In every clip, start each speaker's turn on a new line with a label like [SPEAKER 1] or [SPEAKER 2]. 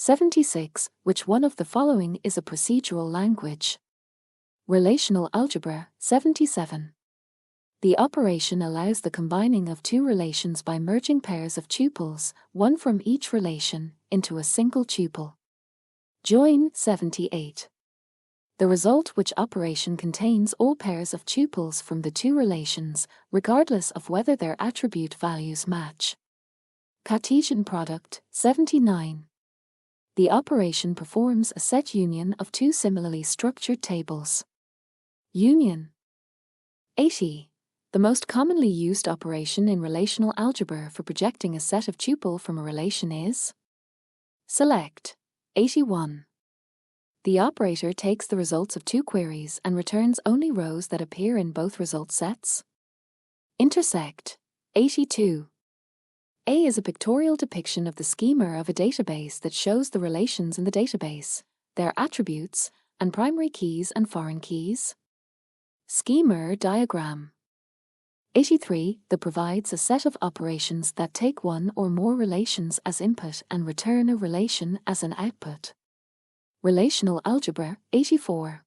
[SPEAKER 1] 76. Which one of the following is a procedural language? Relational algebra. 77. The operation allows the combining of two relations by merging pairs of tuples, one from each relation, into a single tuple. Join. 78. The result which operation contains all pairs of tuples from the two relations, regardless of whether their attribute values match. Cartesian product. 79. The operation performs a set union of two similarly structured tables. Union. 80. The most commonly used operation in relational algebra for projecting a set of tuple from a relation is select. 81. The operator takes the results of two queries and returns only rows that appear in both result sets. Intersect. 82. A is a pictorial depiction of the schema of a database that shows the relations in the database, their attributes, and primary keys and foreign keys. Schema diagram. 83. That provides a set of operations that take one or more relations as input and return a relation as an output. Relational algebra. 84.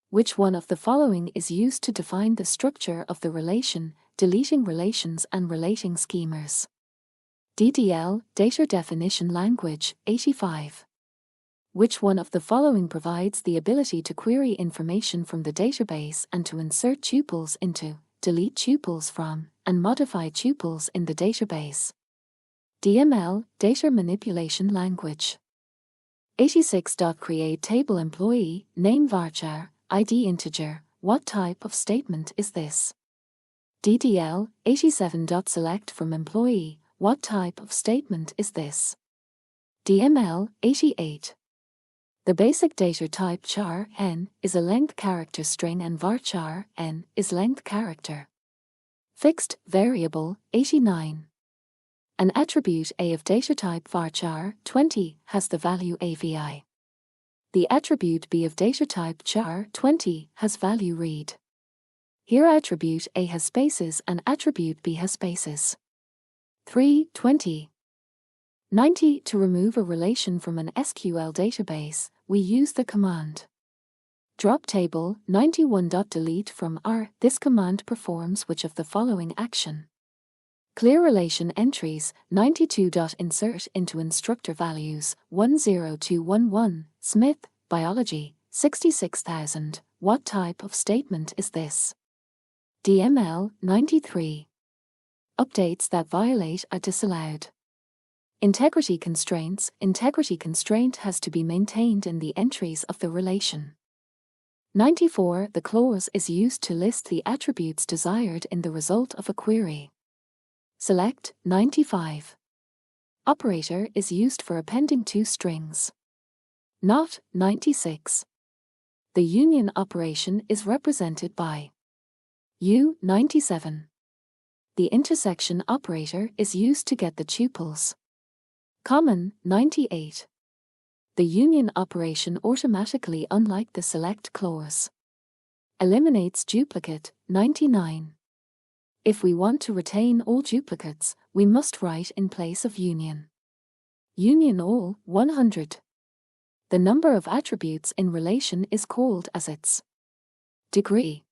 [SPEAKER 1] Which one of the following is used to define the structure of the relation, deleting relations and relating schemas? DDL, Data Definition Language. 85. Which one of the following provides the ability to query information from the database and to insert tuples into, delete tuples from, and modify tuples in the database? DML, Data Manipulation Language. 86. Create table employee, name varchar, ID integer. What type of statement is this? DDL. 87. Select from employee. What type of statement is this? DML. 88. The basic data type char n is a length character string and varchar n is length character. Fixed variable. 89. An attribute A of data type varchar 20 has the value AVI. The attribute B of data type char 20 has value read. Here attribute A has spaces and attribute B has spaces. 320. 90. To remove a relation from an SQL database, we use the command drop table 91. Delete from R. This command performs which of the following action? Clear relation entries. 92. Insert into instructor values 10211. Smith, Biology, 66,000. What type of statement is this? DML. 93. Updates that violate are disallowed. Integrity constraints. Integrity constraint has to be maintained in the entries of the relation. 94. The clause is used to list the attributes desired in the result of a query. Select. 95. Operator is used for appending two strings. Not. 96. The union operation is represented by U. 97. The intersection operator is used to get the tuples. Common. 98. The union operation automatically, unlike the select clause, eliminates duplicate. 99. If we want to retain all duplicates, we must write in place of union. Union all. 100. The number of attributes in relation is called as its degree.